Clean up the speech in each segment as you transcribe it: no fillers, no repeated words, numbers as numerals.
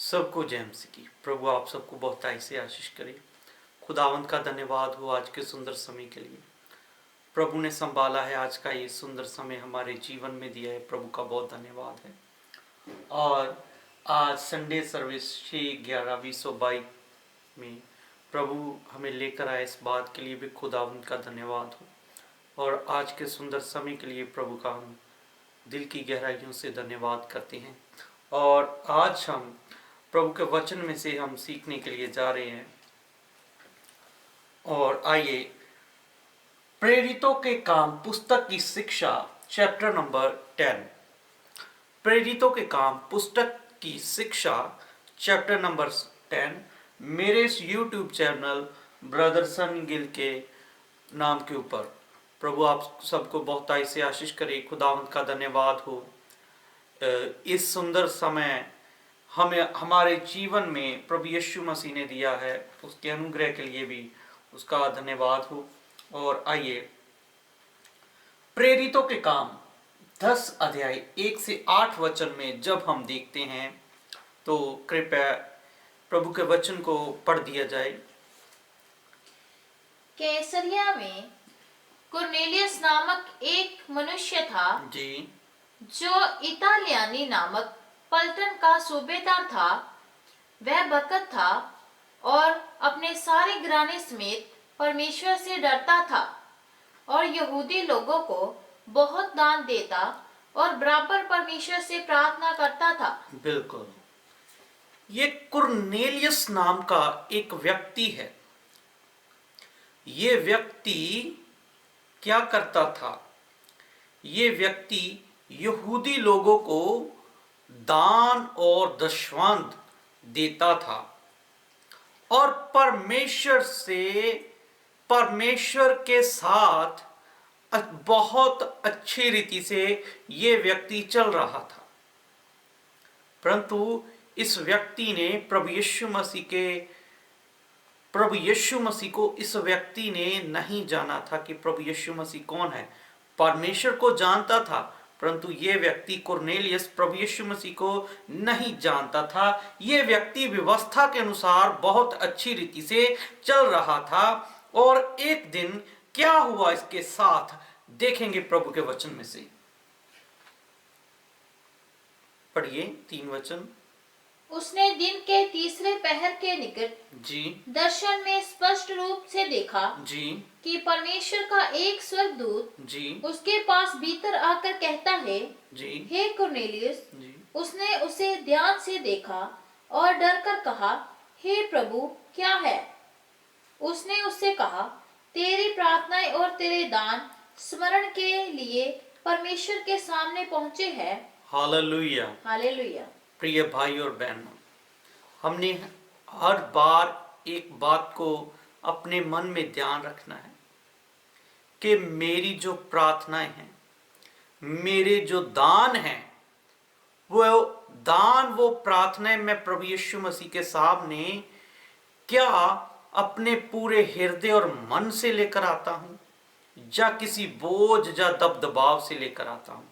सबको जय मसीह की। प्रभु आप सबको बहुतायत से आशीष करे। खुदावंत का धन्यवाद हो आज के सुंदर समय के लिए। प्रभु ने संभाला है, आज का ये सुंदर समय हमारे जीवन में दिया है। प्रभु का बहुत धन्यवाद है। और आज संडे सर्विस 6/11/2022 में प्रभु हमें लेकर आए, इस बात के लिए भी खुदावंत का धन्यवाद हो। और आज के सुंदर समय के लिए प्रभु का हम दिल की गहराइयों से धन्यवाद करते हैं। और आज हम प्रभु के वचन में से हम सीखने के लिए जा रहे हैं। और आइए, प्रेरितों के काम पुस्तक की शिक्षा चैप्टर नंबर 10। प्रेरितों के काम पुस्तक की शिक्षा चैप्टर नंबर 10 मेरे इस यूट्यूब चैनल ब्रदर सन गिल के नाम के ऊपर। प्रभु आप सबको बहुतायत से आशीष करे। खुदावंत का धन्यवाद हो। इस सुंदर समय हमें हमारे जीवन में प्रभु यीशु मसीह ने दिया है, उसके अनुग्रह के लिए भी उसका धन्यवाद हो। और आइए, प्रेरितों के काम 10 अध्याय 1 से 8 वचन में जब हम देखते हैं तो कृपया प्रभु के वचन को पढ़ दिया जाए। कैसरिया में कुरनेलियस नामक एक मनुष्य था जी, जो इतालियानी नामक पलटन का सूबेदार था। वह बरकत था और अपने सारे घराने समेत परमेश्वर से डरता था और यहूदी लोगों को बहुत दान देता और बराबर परमेश्वर से प्रार्थना करता था। बिल्कुल, ये कुरनेलियस नाम का एक व्यक्ति है। ये व्यक्ति क्या करता था? ये व्यक्ति यहूदी लोगों को दान और दशवांत देता था और परमेश्वर के साथ बहुत अच्छी रीति से ये व्यक्ति चल रहा था। परंतु इस व्यक्ति ने प्रभु यीशु मसीह को इस व्यक्ति ने नहीं जाना था कि प्रभु यीशु मसीह कौन है। परमेश्वर को जानता था, परंतु ये व्यक्ति कुरनेलियस प्रभु यीशु मसीह को नहीं जानता था। ये व्यक्ति व्यवस्था के अनुसार बहुत अच्छी रीति से चल रहा था। और एक दिन क्या हुआ इसके साथ, देखेंगे प्रभु के वचन में से। पढ़िए 3 वचन। उसने दिन के तीसरे पहर के निकट जी दर्शन में स्पष्ट रूप से देखा जी कि परमेश्वर का एक स्वर्गदूत जी उसके पास भीतर आकर कहता है, जी हे कुरनेलियस। जी उसने उसे ध्यान से देखा और डर कर कहा, हे प्रभु, क्या है? उसने उससे कहा, तेरी प्रार्थनाएं और तेरे दान स्मरण के लिए परमेश्वर के सामने पहुंचे हैं। Hallelujah, hallelujah. प्रिय भाई और बहनों, हमने हर बार एक बात को अपने मन में ध्यान रखना है कि मेरी जो प्रार्थनाएं हैं, मेरे जो दान हैं, वो प्रार्थनाएं मैं प्रभु यीशु मसीह के सामने क्या अपने पूरे हृदय और मन से लेकर आता हूं, या किसी बोझ या दबदबाव से लेकर आता हूं।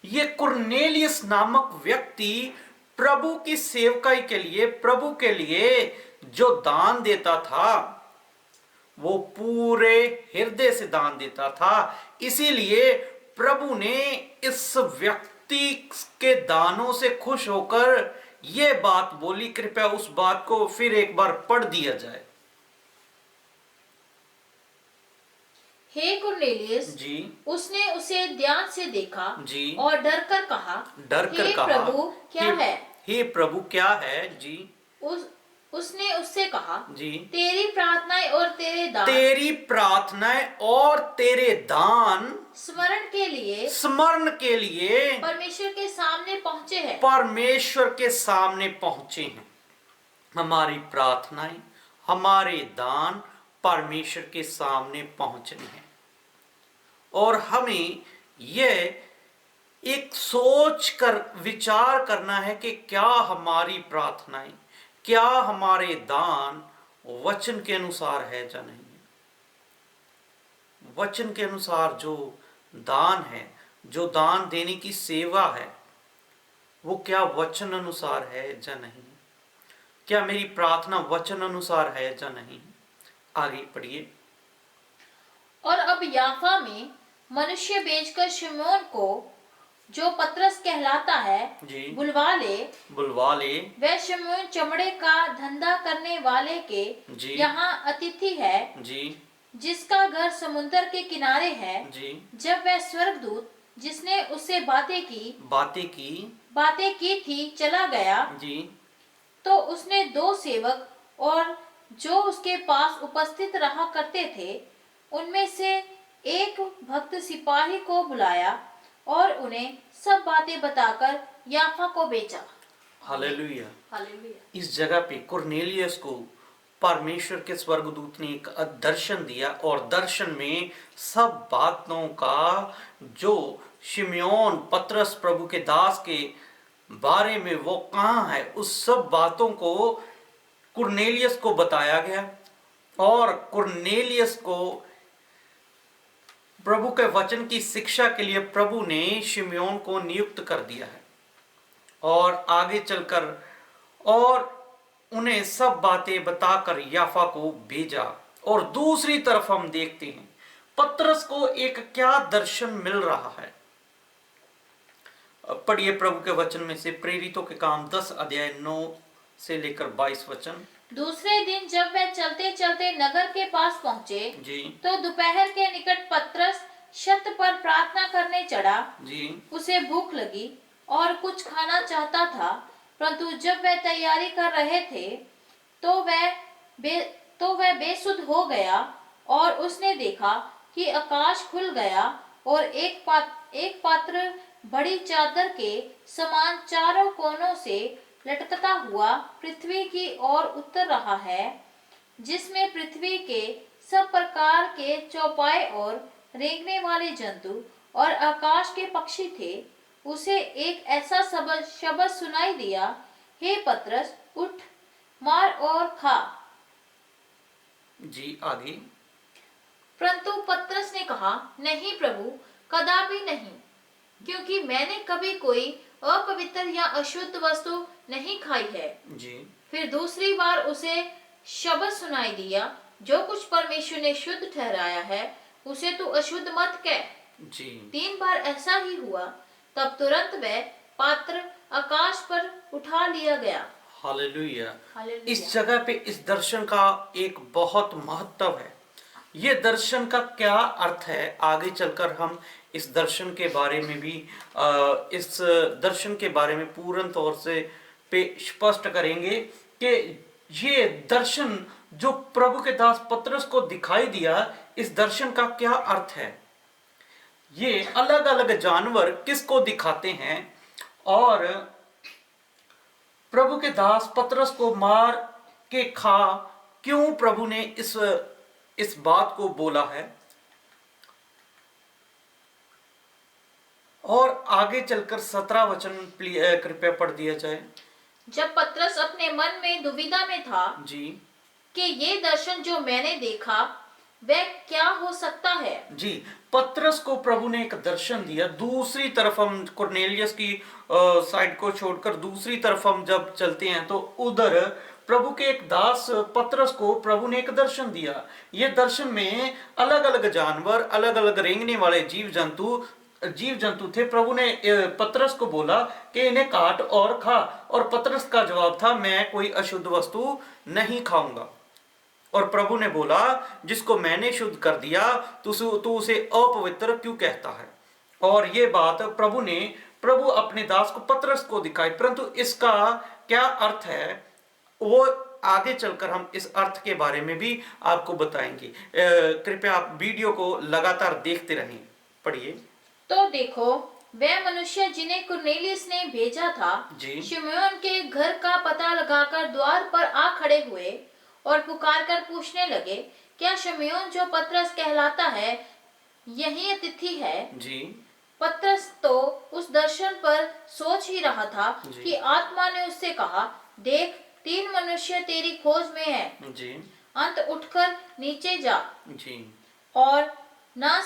ये कुरनेलियस नामक व्यक्ति प्रभु की सेवकाई के लिए, प्रभु के लिए जो दान देता था, वो पूरे हृदय से दान देता था। इसीलिए प्रभु ने इस व्यक्ति के दानों से खुश होकर यह बात बोली। कृपया उस बात को फिर एक बार पढ़ दिया जाए। हे कुरनेलियस जी, उसने उसे ध्यान से देखा जी, और डर कर कहा, हे प्रभु, क्या है? हे प्रभु, क्या है? जी, उसने उससे कहा, जी, तेरी प्रार्थनाएं और तेरे दान स्मरण के लिए परमेश्वर के सामने पहुंचे हैं। हमारी प्रार्थनाएं, हमारे दान परमेश्वर के सामने पहुंचने हैं। और हमें यह एक सोच कर विचार करना है कि क्या हमारी प्रार्थनाएं, क्या हमारे दान वचन के अनुसार है या नहीं है। वचन के अनुसार जो दान है, जो दान देने की सेवा है, वो क्या वचन अनुसार है या नहीं। क्या मेरी प्रार्थना वचन अनुसार है या नहीं? आगे पढ़िए। और अब याफा में मनुष्य भेजकर शिमोन को, जो पतरस कहलाता है, जी। बुलवा ले। वह शिमोन चमड़े का धंधा करने वाले के जी। यहाँ अतिथि है, जी। जिसका घर समुद्र के किनारे है। जी। जब वह स्वर्गदूत जिसने उससे बातें की थी चला गया, जी। तो उसने 2 सेवक और जो उसके पास उपस्थित रहा करते थे उनमें से एक भक्त सिपाही को बुलाया और उन्हें सब बातें बताकर याफा को भेजा। हालेलुया। हालेलुया। इस जगह पे कुरनेलियस को परमेश्वर के स्वर्गदूत ने एक दर्शन दिया और दर्शन में सब बातों का जो शिमयोन पतरस प्रभु के दास के बारे में वो कहाँ है, उस सब बातों को कुरनेलियस को बताया गया और कुरनेलियस को प्रभु के वचन की शिक्षा के लिए प्रभु ने शिमयोन को नियुक्त कर दिया है और आगे चलकर और उन्हें सब बातें बताकर याफा को भेजा। और दूसरी तरफ हम देखते हैं पतरस को एक क्या दर्शन मिल रहा है। पढ़िए प्रभु के वचन में से प्रेरितों के काम 10 अध्याय 9 से लेकर 22 वचन। दूसरे दिन जब वे चलते चलते नगर के पास पहुंचे जी। तो दोपहर के निकट पतरस छत पर प्रार्थना करने चढ़ा। जी। उसे भूख लगी और कुछ खाना चाहता था, परंतु जब वह तैयारी कर रहे थे तो वह बेसुध हो गया और उसने देखा कि आकाश खुल गया और एक पात्र बड़ी चादर के समान चारों कोनों से लटकता हुआ पृथ्वी की ओर उतर रहा है, जिसमें पृथ्वी के सब प्रकार के चौपाए और रेंगने वाले जंतु और आकाश के पक्षी थे। उसे एक ऐसा शब्द सुनाई दिया, हे पतरस, उठ, मार और खा। जी। आगे। परंतु पतरस ने कहा, नहीं प्रभु, कदापि नहीं, क्योंकि मैंने कभी कोई अपवित्र या अशुद्ध वस्तु नहीं खाई है। जी। फिर दूसरी बार उसे शब्द सुनाई दिया, जो कुछ परमेश्वर ने शुद्ध ठहराया है उसे तू अशुद्ध मत कह। जी। 3 बार ऐसा ही हुआ, तब तुरंत वह पात्र आकाश पर उठा लिया गया। हालेलुया। इस जगह पे इस दर्शन का एक बहुत महत्व है। ये दर्शन का क्या अर्थ है, आगे चलकर हम इस दर्शन के बारे में भी इस दर्शन के बारे में पूर्ण तौर से स्पष्ट करेंगे कि ये दर्शन जो प्रभु के दास पतरस को दिखाई दिया, इस दर्शन का क्या अर्थ है। ये अलग अलग जानवर किसको दिखाते हैं और प्रभु के दास पतरस को मार के खा, क्यों प्रभु ने इस बात को बोला है। और आगे चलकर 17 वचन कृपया पढ़ दिया जाए। जब पतरस अपने मन में दुविधा में था जी कि ये दर्शन जो मैंने देखा वह क्या हो सकता है। जी, पतरस को प्रभु ने एक दर्शन दिया। दूसरी तरफ हम कुरनेलियस की साइड को छोड़कर दूसरी तरफ हम जब चलते हैं तो उधर प्रभु के एक दास पतरस को प्रभु ने एक दर्शन दिया। ये दर्शन में अलग अलग जानवर, अलग अलग रेंगने वाले जीव जंतु थे। प्रभु ने पतरस को बोला कि इन्हें काट और खा, और पतरस का जवाब था, मैं कोई अशुद्ध वस्तु नहीं खाऊंगा। और प्रभु ने बोला, जिसको मैंने शुद्ध कर दिया तू उसे अपवित्र क्यों कहता है। और ये बात प्रभु अपने दास को पतरस को दिखाई, परंतु इसका क्या अर्थ है वो आगे चलकर हम इस अर्थ के बारे में भी आपको बताएंगे। कृपया आप वीडियो को लगातार देखते रहें। पढ़िए। तो देखो, वे मनुष्य जिन्हें कुरनेलियस ने भेजा था शिमोन के घर का पता लगाकर द्वार पर आ खड़े हुए और पुकारकर पूछने लगे, क्या शिमोन जो पतरस कहलाता है यही अतिथि है। जी। पतरस तो उस दर्शन पर सोच ही रहा था कि आत्मा ने उससे कहा, देख, 3 मनुष्य तेरी खोज में हैं। जी। अंत उठकर नीचे जा। जी। और ना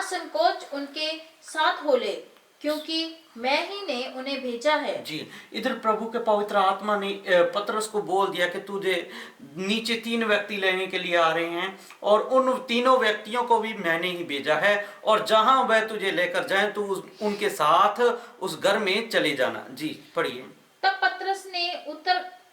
संकोच उनके साथ हो ले, क्योंकि मैं ही ने उन्हें भेजा है। जी, इधर प्रभु के पवित्र आत्मा ने पतरस को बोल दिया कि तुझे नीचे 3 व्यक्ति लेने के लिए आ रहे हैं और उन तीनों व्यक्तियों को भी मैंने ही भेजा है, और जहां वह तुझे लेकर जाए तो उनके साथ उस घर में चले जाना। जी पढ़िए। तब पतरस ने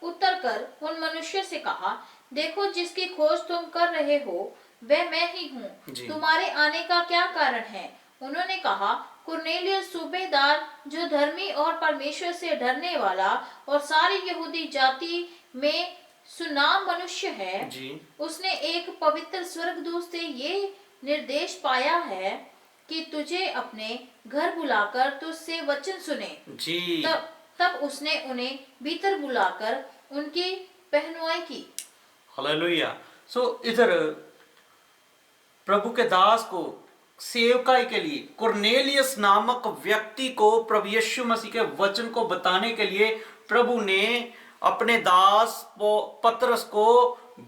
उत्तर कर उन मनुष्य से कहा, देखो जिसकी खोज तुम कर रहे हो वह मैं ही हूँ। जी। तुम्हारे आने का क्या कारण है? उन्होंने कहा, कुरनेलियुस सूबेदार, जो धर्मी और परमेश्वर से डरने वाला और सारी यहूदी जाति में सुनाम मनुष्य है, जी। उसने एक पवित्र स्वर्गदूत से ये निर्देश पाया है कि तुझे अपने घर बुलाकर तुझसे वचन सुने। जी। तब उसने उन्हें भीतर बुलाकर उनकी पहनुआई की। हालेलुया। सो इधर प्रभु के दास को सेवकाई के लिए कुरनेलियस नामक व्यक्ति को प्रभु यीशु मसीह के वचन को बताने के लिए प्रभु ने अपने दास पतरस को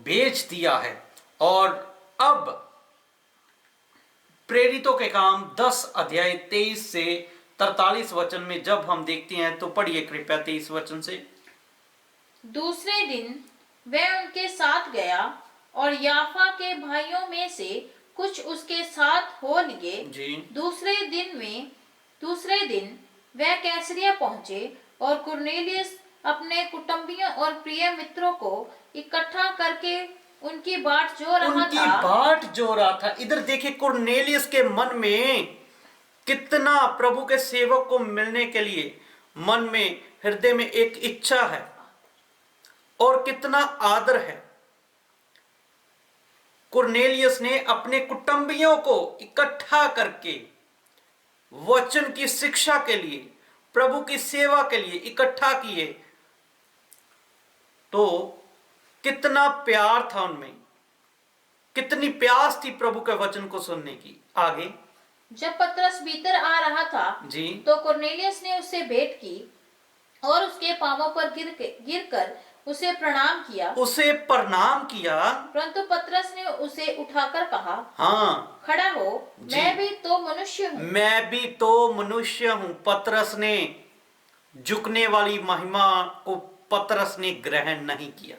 भेज दिया है। और अब प्रेरितों के काम 10 अध्याय 23 से 43 वचन में जब हम देखते हैं तो पढ़िए कृपया 23 वचन से। दूसरे दिन वह उनके साथ गया और याफा के भाइयों में से कुछ उसके साथ हो लिए। जी। दूसरे दिन वह कैसरिया पहुंचे और कुरनेलियुस अपने कुटुंबियों और प्रिय मित्रों को इकट्ठा करके उनकी बाट जो रहा था। इधर देखिए कुरनेलियुस के मन में कितना प्रभु के सेवक को मिलने के लिए मन में हृदय में एक इच्छा है और कितना आदर है। कुरनेलियुस ने अपने कुटुंबियों को इकट्ठा करके वचन की शिक्षा के लिए, प्रभु की सेवा के लिए इकट्ठा किए। तो कितना प्यार था उनमें, कितनी प्यास थी प्रभु के वचन को सुनने की। आगे जब पतरस भीतर आ रहा था जी, तो कुरनेलियुस ने उससे भेंट की और उसके पांवों पर गिरकर उसे प्रणाम किया। परंतु पतरस ने उसे उठाकर कहा, हाँ, खड़ा हो, मैं भी तो मनुष्य हूँ। पतरस ने झुकने वाली महिमा को पतरस ने ग्रहण नहीं किया।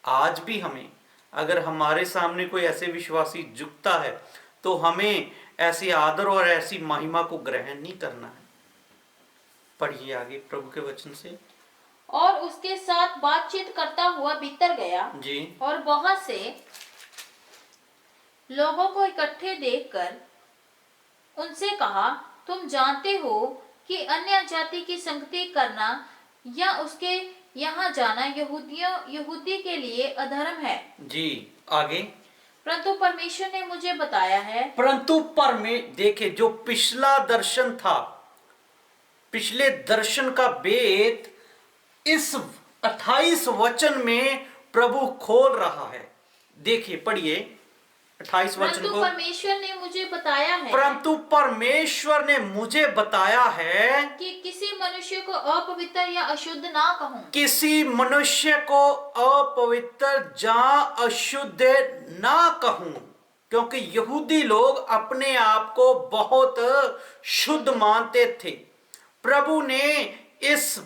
आज भी हमें, अगर हमारे सामने कोई ऐसे विश्वासी झुकता है तो हमें ऐसी आदर और ऐसी महिमा को ग्रहण नहीं करना है। पढ़िए आगे प्रभु के वचन से। और उसके साथ बातचीत करता हुआ भीतर गया जी, और बहुत से लोगों को इकट्ठे देखकर उनसे कहा, तुम जानते हो कि अन्य जाति की संगति करना या उसके यहाँ जाना यहूदी के लिए अधर्म है। जी, आगे। परंतु परमेश्वर ने मुझे बताया है। देखे जो पिछला दर्शन था, पिछले दर्शन का भेद इस 28 वचन में प्रभु खोल रहा है। देखिए पढ़िए 28 वचन को। परमेश्वर ने मुझे बताया है, परंतु परमेश्वर ने मुझे बताया है कि किसी मनुष्य को अपवित्र या अशुद्ध ना कहूं। किसी मनुष्य को अपवित्र या अशुद्ध ना कहूं, क्योंकि यहूदी लोग अपने आप को बहुत शुद्ध मानते थे। प्रभु ने इस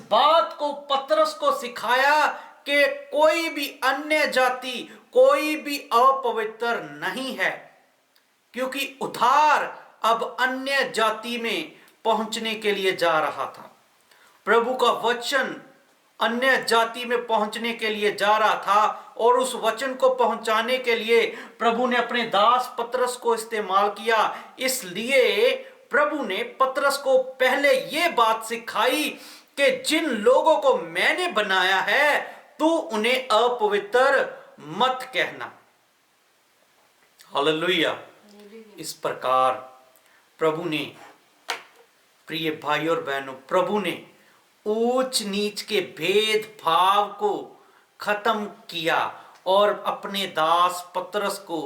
बात को पतरस को सिखाया कि कोई भी अन्य जाति, कोई भी अपवित्र नहीं है, क्योंकि उद्धार अब अन्य जाति में पहुंचने के लिए जा रहा था। प्रभु का वचन अन्य जाति में पहुंचने के लिए जा रहा था और उस वचन को पहुंचाने के लिए प्रभु ने अपने दास पतरस को इस्तेमाल किया। इसलिए प्रभु ने पतरस को पहले यह बात सिखाई कि जिन लोगों को मैंने बनाया है तू उन्हें अपवित्र मत कहना। हालेलुया। इस प्रकार प्रभु ने, प्रिय भाई और बहनों, प्रभु ने ऊंच नीच के भेदभाव को खत्म किया और अपने दास पतरस को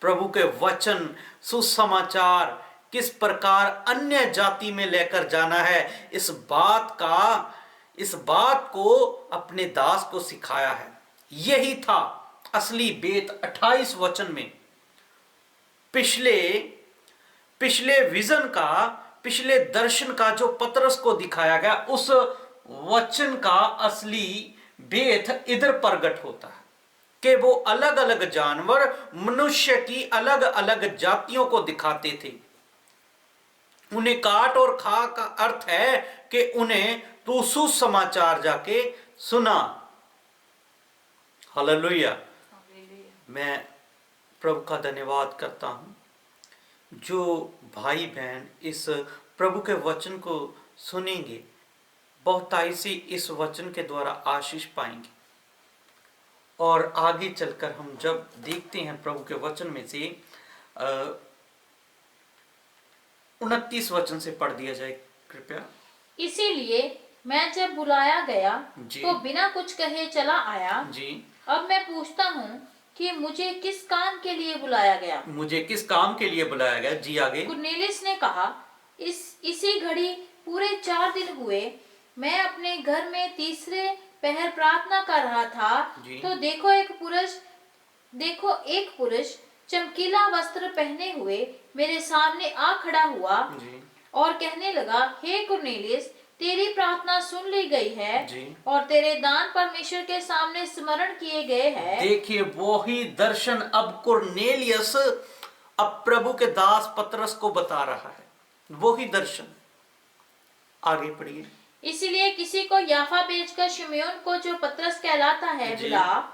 प्रभु के वचन, सुसमाचार किस प्रकार अन्य जाति में लेकर जाना है, इस बात को अपने दास को सिखाया है। यही था असली भेद 28 वचन में। पिछले पिछले विजन का, पिछले दर्शन का जो पतरस को दिखाया गया, उस वचन का असली भेद इधर प्रकट होता है कि वो अलग अलग जानवर मनुष्य की अलग अलग जातियों को दिखाते थे। उन्हें काट और खा का अर्थ है कि उन्हें तू सुसमाचार जाके सुना। हालेलुया। मैं प्रभु का धन्यवाद करता हूं, जो भाई बहन इस प्रभु के वचन को सुनेंगे, बहुताई से इस वचन के द्वारा आशीष पाएंगे। और आगे चलकर हम जब देखते हैं प्रभु के वचन में से 29 वचन से पढ़ दिया जाए कृपया। इसीलिए मैं जब बुलाया गया जी। तो बिना कुछ कहे चला आया। जी। अब मैं पूछता हूँ कि मुझे किस काम के लिए बुलाया गया? मुझे किस काम के लिए बुलाया गया? जी आगे। कुरनेलियुस ने कहा, इसी घड़ी पूरे 4 दिन हुए मैं अपने घर में तीसरे पहर प्रार्थना कर रहा था, तो देखो एक पुरुष चमकीला वस्त्र पहने हुए मेरे सामने आ खड़ा हुआ और कहने लगा, हे कुरनेलियुस, तेरी प्रार्थना सुन ली गई है और तेरे दान परमेश्वर के सामने स्मरण किए गए हैं। देखिए वही दर्शन अब कुरनेलियुस अब प्रभु के दास पतरस को बता रहा है, वही दर्शन। आगे पढ़िए। इसलिए किसी को याफा भेजकर शिमयोन को, जो पतरस कहलाता है, बुला।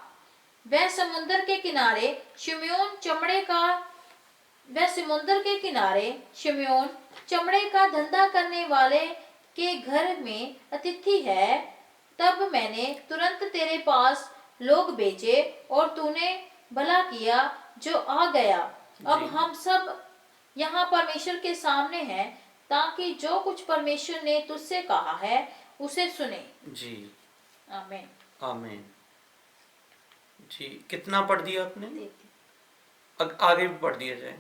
वह समुद्र के किनारे शिमयोन चमड़े का धंधा करने वाले के घर में अतिथि है। तब मैंने तुरंत तेरे पास लोग भेजे और तूने भला किया जो आ गया। अब हम सब यहाँ परमेश्वर के सामने हैं, ताकि जो कुछ परमेश्वर ने तुझसे कहा है उसे सुने। जी आमीन। आमीन। जी कितना पढ़ दिया आपने? आगे भी पढ़ दिया जाए।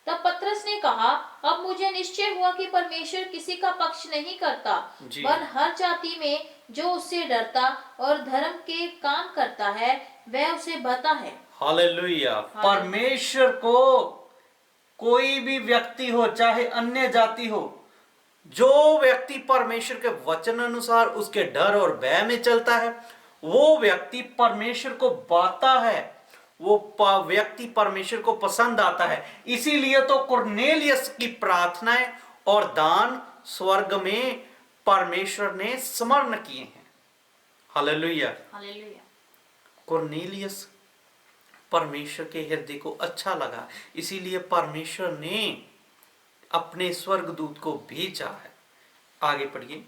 तब पतरस ने कहा, अब मुझे निश्चय हुआ कि परमेश्वर किसी का पक्ष नहीं करता, वरन हर जाति में जो उससे डरता और धर्म के काम करता है वह उसे बता है। हालेलुया। परमेश्वर को कोई भी व्यक्ति हो, चाहे अन्य जाति हो, जो व्यक्ति परमेश्वर के वचन अनुसार उसके डर और भय में चलता है, वो व्यक्ति परमेश्वर को बाता है, वो व्यक्ति परमेश्वर को पसंद आता है। इसीलिए तो कुरनेलियुस की प्रार्थनाएं और दान स्वर्ग में परमेश्वर ने स्मरण किए हैं। हालेलुया। हालेलुया। कुरनेलियुस परमेश्वर के हृदय को अच्छा लगा, इसीलिए परमेश्वर ने अपने स्वर्गदूत को भेजा है। आगे पढ़िए।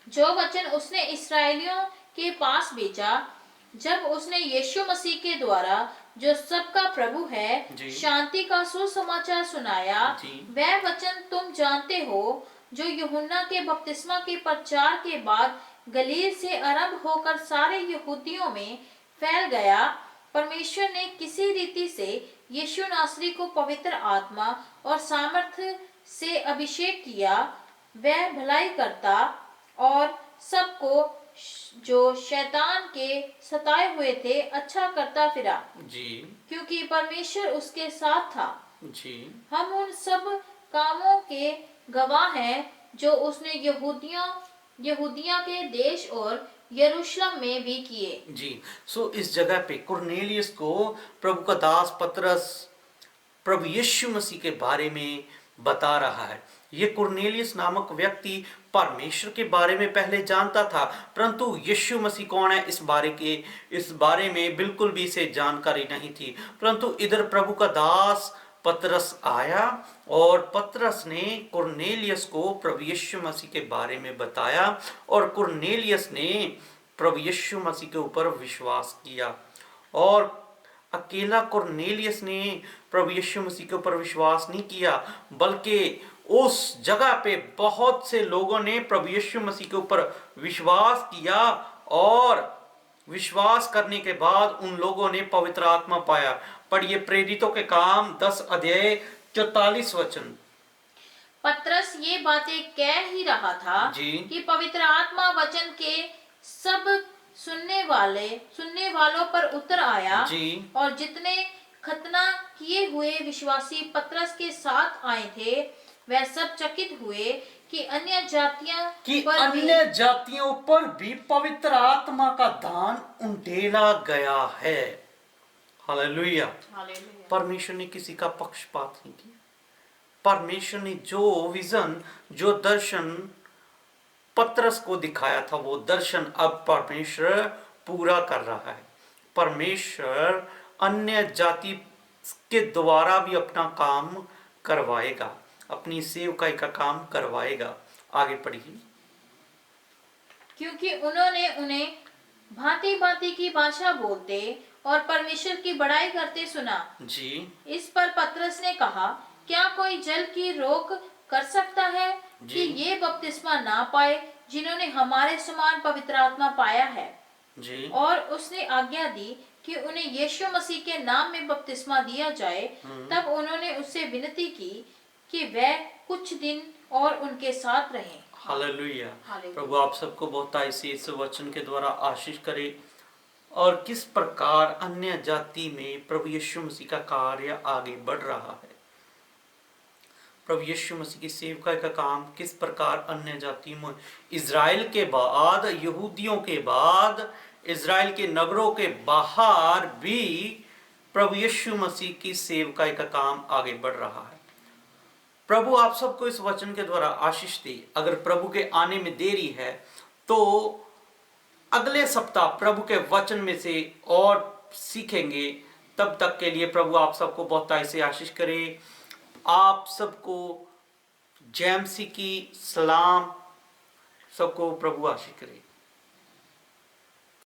जो वचन उसने इस्राएलियों के पास भेजा, जब उसने यीशु मसीह के द्वारा, जो सबका प्रभु है, शांति का सुसमाचार सुनाया, वह वचन तुम जानते हो, जो यूहन्ना के बपतिस्मा के प्रचार के बाद गलील से आरंभ होकर सारे यहूदियों में फैल गया। परमेश्वर ने किसी रीति से यीशु नासरी को पवित्र आत्मा और सामर्थ्य से अभिषेक किया। वह भलाई करता और सबको जो शैतान के सताए हुए थे अच्छा करता फिरा। जी। क्योंकि परमेश्वर उसके साथ था। जी। हम उन सब कामों के गवाह हैं जो उसने यहूदिया के देश और यरूशलेम में भी किए। जी। सो इस जगह पे कुरनेलियुस को प्रभु का दास पतरस प्रभु यीशु मसीह के बारे में बता रहा है। ये कुरनेलियुस नामक व्यक्ति परमेश्वर के बारे में पहले जानता था, परंतु यीशु मसीह कौन है इस बारे में बिल्कुल भी इसे जानकारी नहीं थी। परंतु इधर प्रभु का दास पतरस आया और पतरस ने कुरनेलियुस को प्रभु यीशु मसीह के बारे में बताया और कुरनेलियुस ने प्रभु यीशु मसीह के ऊपर विश्वास किया। और अकेला कुरनेलियुस ने प्रभु यीशु मसीह के ऊपर विश्वास नहीं किया, बल्कि उस जगह पे बहुत से लोगों ने प्रभु यीशु मसीह के ऊपर विश्वास किया और विश्वास करने के बाद उन लोगों ने पवित्र आत्मा पाया। पढ़िए प्रेरितों के काम 10 अध्याय 44 वचन। पतरस ये बातें कह ही रहा था कि पवित्र आत्मा वचन के सब सुनने वालों पर उतर आया और जितने खतना किए हुए विश्वासी पतरस के साथ आए थे, वह सब चकित हुए कि अन्य जातियां कि पर भी अन्य जातियों पर भी पवित्र आत्मा का दान उंडेला गया है। हालेलुया। हालेलुया। परमेश्वर ने किसी का पक्षपात नहीं किया। परमेश्वर ने जो विजन, जो दर्शन पतरस को दिखाया था, वो दर्शन अब परमेश्वर पूरा कर रहा है। परमेश्वर अन्य जाति के द्वारा भी अपना काम करवाएगा, अपनी सेवकाई का काम करवाएगा। आगे पढ़िए। क्योंकि उन्होंने उन्हें भांति भांति की भाषा बोलते और परमेश्वर की बड़ाई करते सुना। जी। इस पर पतरस ने कहा, क्या कोई जल की रोक कर सकता है कि ये बपतिस्मा ना पाए जिन्होंने हमारे समान पवित्र आत्मा पाया है? जी। और उसने आज्ञा दी कि उन्हें यीशु मसीह के नाम में बपतिस्मा दिया जाए। तब उन्होंने उससे विनती की कि वह कुछ दिन और उनके साथ रहे। हालेलुया। हालेलुया। प्रभु आप सबको बहुतायत से इस वचन के द्वारा आशीष करे, और किस प्रकार अन्य जाति में प्रभु यीशु मसीह का कार्य आगे बढ़ रहा है। प्रभु यीशु मसीह की सेवकाई का काम किस प्रकार अन्य जातियों में, इज़राइल के बाद, यहूदियों के बाद, इज़राइल के नगरों के बाहर भी प्रभु यीशु मसीह की सेवकाई का काम आगे बढ़ रहा है। प्रभु आप सबको इस वचन के द्वारा आशीष दे। अगर प्रभु के आने में देरी है तो अगले सप्ताह प्रभु के वचन में से और सीखेंगे। तब तक के लिए प्रभु आप सबको बहुतायत से आशीष करे। आप सबको जय मसीह की सलाम, सबको प्रभु आशीष करे।